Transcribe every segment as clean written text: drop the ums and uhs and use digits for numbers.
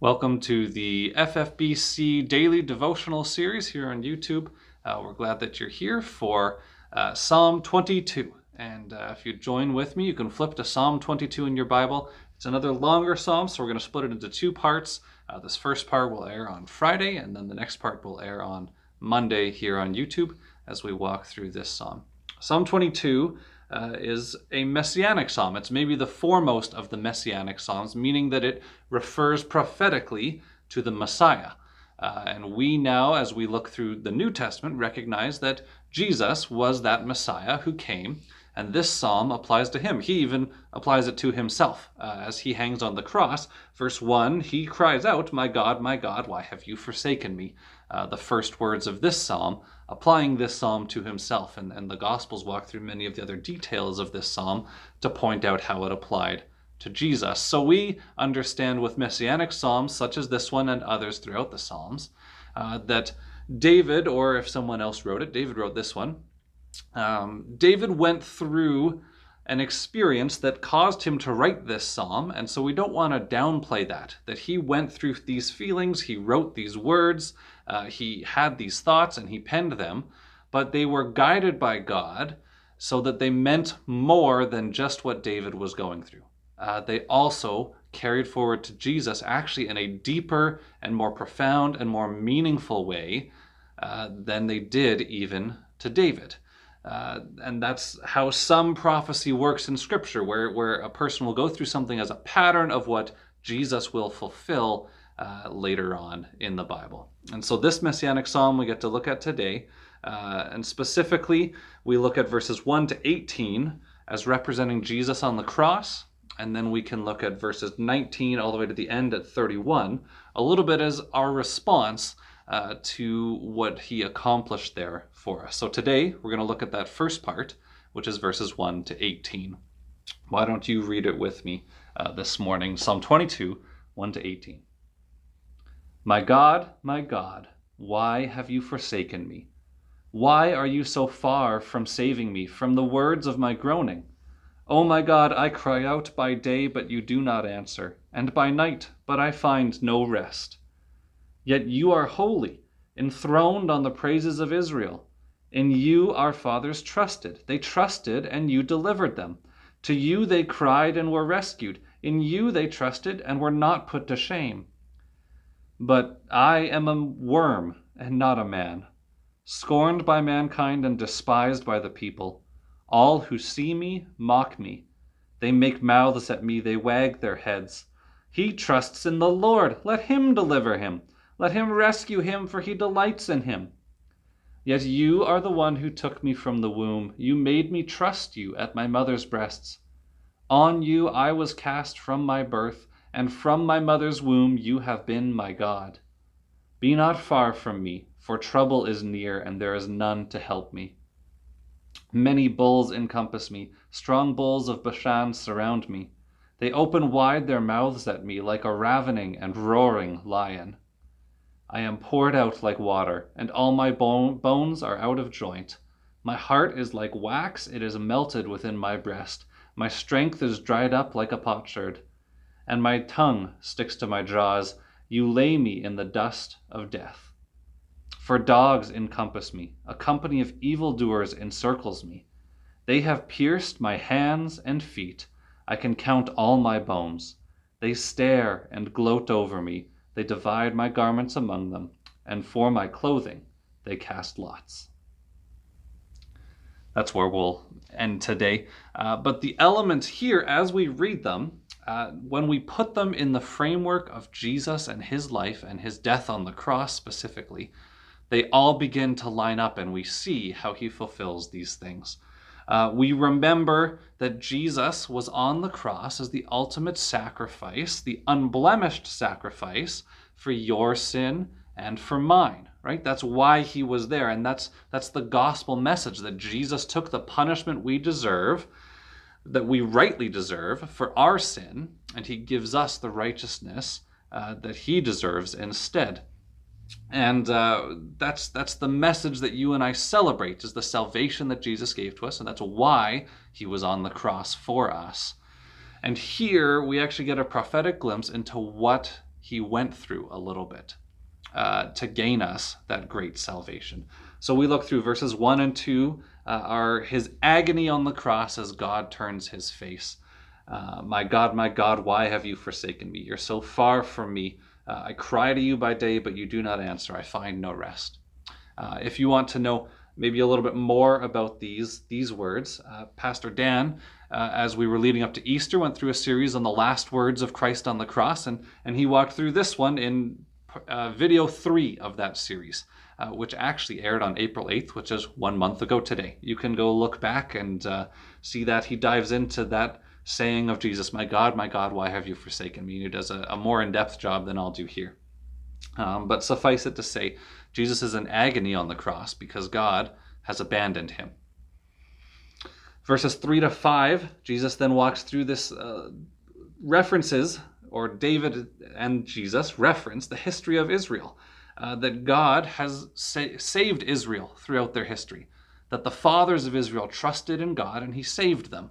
Welcome to the FFBC Daily Devotional Series here on YouTube. We're glad that you're here for Psalm 22. And if you join with me, you can flip to Psalm 22 in your Bible. It's another longer psalm, so we're going to split it into two parts. This first part will air on Friday, and then the next part will air on Monday here on YouTube as we walk through this psalm. Psalm 22 is a Messianic psalm. It's maybe the foremost of the Messianic psalms, meaning that it refers prophetically to the Messiah. And we now, as we look through the New Testament, recognize that Jesus was that Messiah who came, and this psalm applies to him. He even applies it to himself. As he hangs on the cross, verse 1, he cries out, my God, why have you forsaken me?" The first words of this psalm, applying this psalm to himself. And the Gospels walk through many of the other details of this psalm to point out how it applied to Jesus. So we understand with Messianic psalms, such as this one and others throughout the Psalms, that David, or if someone else wrote it, David wrote this one, David went through an experience that caused him to write this psalm, and so we don't want to downplay that he went through these feelings, he wrote these words, he had these thoughts, and he penned them, but they were guided by God so that they meant more than just what David was going through. They also carried forward to Jesus actually in a deeper and more profound and more meaningful way than they did even to David. And that's how some prophecy works in Scripture, where a person will go through something as a pattern of what Jesus will fulfill later on in the Bible. And so this Messianic psalm we get to look at today, and specifically we look at verses 1 to 18 as representing Jesus on the cross, and then we can look at verses 19 all the way to the end at 31, a little bit as our response to what he accomplished there for us. So today we're going to look at that first part, which is verses 1 to 18. Why don't you read it with me this morning? Psalm 22, 1 to 18. My God, why have you forsaken me? Why are you so far from saving me from the words of my groaning? O my God, I cry out by day, but you do not answer, and by night, but I find no rest. Yet you are holy, enthroned on the praises of Israel. In you our fathers trusted. They trusted, and you delivered them. To you they cried and were rescued. In you they trusted and were not put to shame. But I am a worm and not a man, scorned by mankind and despised by the people. All who see me mock me. They make mouths at me, they wag their heads. He trusts in the Lord. Let him deliver him. Let him rescue him, for he delights in him. Yet you are the one who took me from the womb. You made me trust you at my mother's breasts. On you I was cast from my birth, and from my mother's womb you have been my God. Be not far from me, for trouble is near, and there is none to help me. Many bulls encompass me, strong bulls of Bashan surround me. They open wide their mouths at me like a ravening and roaring lion. I am poured out like water, and all my bones are out of joint. My heart is like wax, it is melted within my breast. My strength is dried up like a potsherd, and my tongue sticks to my jaws. You lay me in the dust of death. For dogs encompass me, a company of evildoers encircles me. They have pierced my hands and feet. I can count all my bones. They stare and gloat over me. They divide my garments among them, and for my clothing they cast lots. That's where we'll end today. But the elements here, as we read them, when we put them in the framework of Jesus and his life and his death on the cross specifically, they all begin to line up, and we see how he fulfills these things. We remember that Jesus was on the cross as the ultimate sacrifice, the unblemished sacrifice for your sin and for mine, right? That's why he was there, and that's the gospel message, that Jesus took the punishment we deserve, that we rightly deserve for our sin, and he gives us the righteousness that he deserves instead. And that's the message that you and I celebrate, is the salvation that Jesus gave to us, and that's why he was on the cross for us. And here we actually get a prophetic glimpse into what he went through a little bit to gain us that great salvation. So we look through verses 1 and 2 are his agony on the cross as God turns his face. My God, why have you forsaken me? You're so far from me. I cry to you by day, but you do not answer. I find no rest. If you want to know maybe a little bit more about these words, Pastor Dan, as we were leading up to Easter, went through a series on the last words of Christ on the cross, and he walked through this one in video 3 of that series, which actually aired on April 8th, which is 1 month ago today. You can go look back and see that he dives into that saying of Jesus, my God, why have you forsaken me? And he does a more in-depth job than I'll do here. But suffice it to say, Jesus is in agony on the cross because God has abandoned him. Verses 3 to 5, Jesus then walks through this references, or David and Jesus reference the history of Israel, that God has saved Israel throughout their history, that the fathers of Israel trusted in God and he saved them.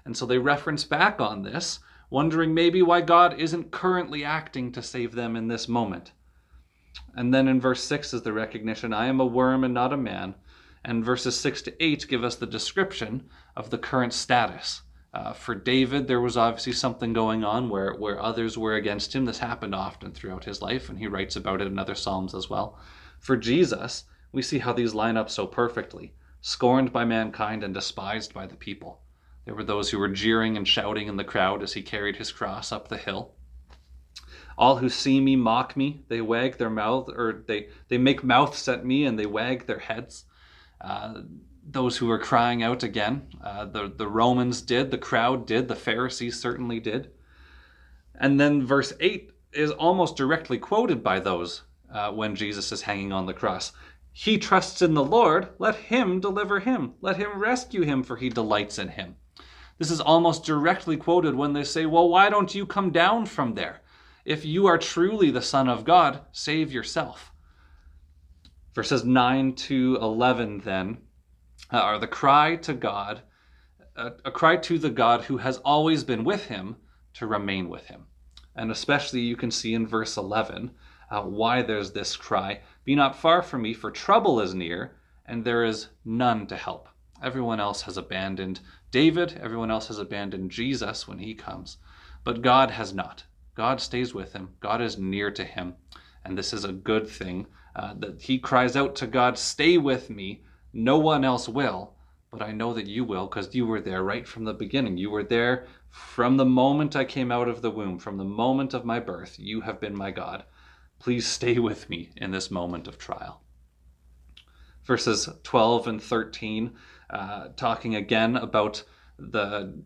And so they reference back on this, wondering maybe why God isn't currently acting to save them in this moment. And then in verse 6 is the recognition, I am a worm and not a man. And verses 6 to 8 give us the description of the current status. For David, there was obviously something going on where others were against him. This happened often throughout his life, and he writes about it in other Psalms as well. For Jesus, we see how these line up so perfectly. Scorned by mankind and despised by the people. There were those who were jeering and shouting in the crowd as he carried his cross up the hill. All who see me mock me. They wag their mouth, or they make mouths at me and they wag their heads. Those who were crying out again, the Romans did, the crowd did, the Pharisees certainly did. And then verse 8 is almost directly quoted by those when Jesus is hanging on the cross. He trusts in the Lord, let him deliver him. Let him rescue him, for he delights in him. This is almost directly quoted when they say, well, why don't you come down from there? If you are truly the Son of God, save yourself. Verses 9 to 11 then are the cry to God, a cry to the God who has always been with him to remain with him. And especially you can see in verse 11 why there's this cry, be not far from me, for trouble is near, and there is none to help. Everyone else has abandoned David, everyone else has abandoned Jesus when he comes, but God has not. God stays with him, God is near to him, and this is a good thing, that he cries out to God, stay with me, no one else will, but I know that you will, because you were there right from the beginning. You were there from the moment I came out of the womb, from the moment of my birth. You have been my God. Please stay with me in this moment of trial. Verses 12 and 13, talking again about the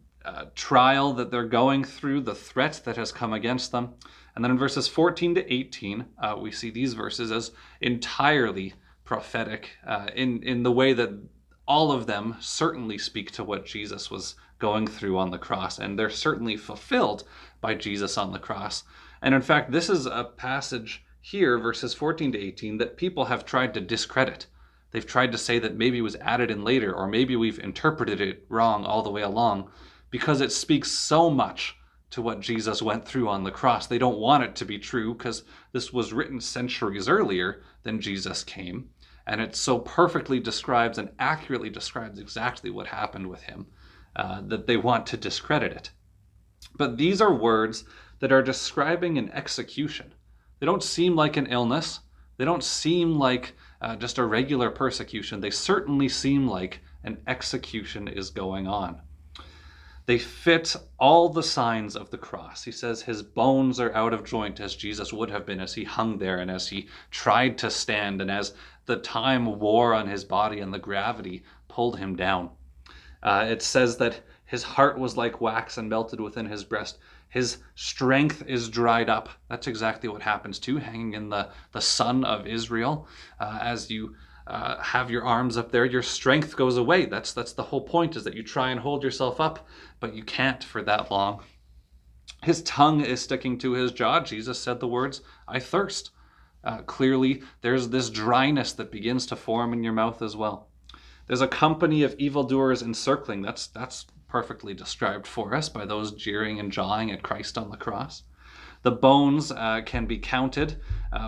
trial that they're going through, the threat that has come against them. And then in verses 14 to 18, we see these verses as entirely prophetic in the way that all of them certainly speak to what Jesus was going through on the cross, and they're certainly fulfilled by Jesus on the cross. And in fact, this is a passage here, verses 14 to 18, that people have tried to discredit. They've tried to say that maybe it was added in later, or maybe we've interpreted it wrong all the way along, because it speaks so much to what Jesus went through on the cross. They don't want it to be true because this was written centuries earlier than Jesus came. And it so perfectly describes and accurately describes exactly what happened with him that they want to discredit it. But these are words that are describing an execution. They don't seem like an illness. They don't seem like just a regular persecution. They certainly seem like an execution is going on. They fit all the signs of the cross. He says his bones are out of joint, as Jesus would have been as he hung there and as he tried to stand and as the time wore on his body and the gravity pulled him down. It says that his heart was like wax and melted within his breast. His strength is dried up. That's exactly what happens too, hanging in the sun of Israel. As you have your arms up there, your strength goes away. That's the whole point, is that you try and hold yourself up, but you can't for that long. His tongue is sticking to his jaw. Jesus said the words, I thirst. Clearly, there's this dryness that begins to form in your mouth as well. There's a company of evildoers encircling. That's perfectly described for us by those jeering and jawing at Christ on the cross. The bones can be counted.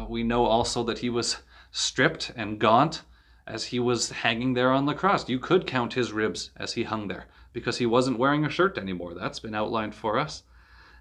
We know also that he was stripped and gaunt as he was hanging there on the cross. You could count his ribs as he hung there because he wasn't wearing a shirt anymore. That's been outlined for us.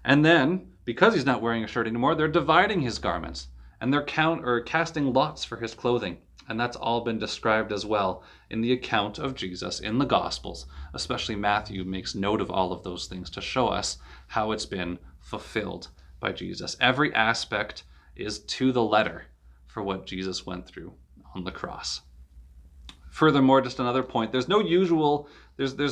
And then, because he's not wearing a shirt anymore, they're dividing his garments and they're casting lots for his clothing. And that's all been described as well in the account of Jesus in the Gospels. Especially Matthew makes note of all of those things to show us how it's been fulfilled by Jesus. Every aspect is to the letter for what Jesus went through on the cross. Furthermore, just another point, there's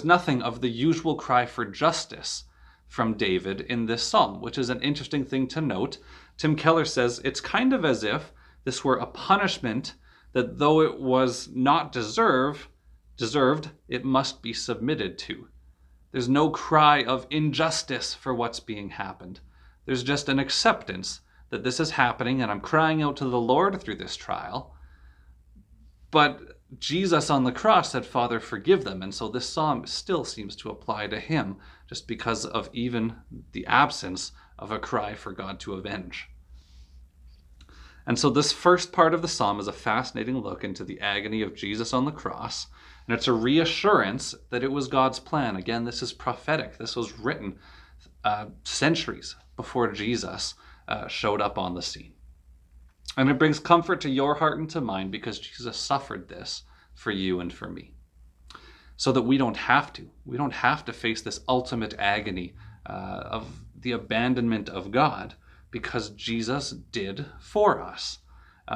nothing of the usual cry for justice from David in this psalm, which is an interesting thing to note. Tim Keller says it's kind of as if this were a punishment that though it was not deserved, it must be submitted to. There's no cry of injustice for what's being happened. There's just an acceptance that this is happening and I'm crying out to the Lord through this trial. But Jesus on the cross said, Father, forgive them. And so this psalm still seems to apply to him just because of even the absence of a cry for God to avenge. And so this first part of the psalm is a fascinating look into the agony of Jesus on the cross. And it's a reassurance that it was God's plan. Again, this is prophetic. This was written centuries before Jesus showed up on the scene. And it brings comfort to your heart and to mine because Jesus suffered this for you and for me. So that we don't have to. We don't have to face this ultimate agony of the abandonment of God because Jesus did for us.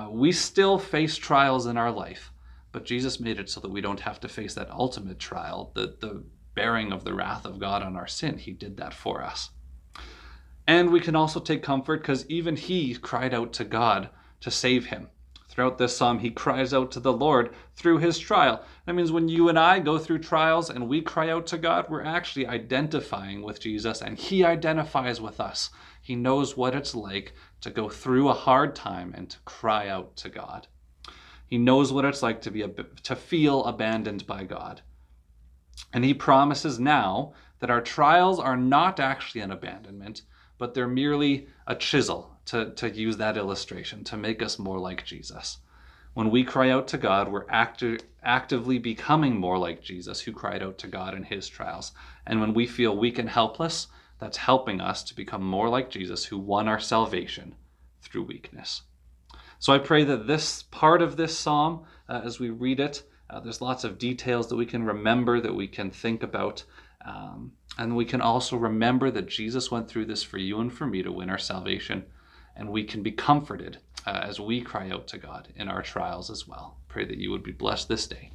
We still face trials in our life, but Jesus made it so that we don't have to face that ultimate trial, the bearing of the wrath of God on our sin. He did that for us. And we can also take comfort because even he cried out to God to save him. Throughout this psalm, he cries out to the Lord through his trial. That means when you and I go through trials and we cry out to God, we're actually identifying with Jesus and he identifies with us. He knows what it's like to go through a hard time and to cry out to God. He knows what it's like to feel abandoned by God. And he promises now that our trials are not actually an abandonment, but they're merely a chisel, to use that illustration, to make us more like Jesus. When we cry out to God, we're actively becoming more like Jesus, who cried out to God in his trials. And when we feel weak and helpless, that's helping us to become more like Jesus, who won our salvation through weakness. So I pray that this part of this psalm, as we read it, there's lots of details that we can remember, that we can think about. And we can also remember that Jesus went through this for you and for me to win our salvation. And we can be comforted as we cry out to God in our trials as well. Pray that you would be blessed this day.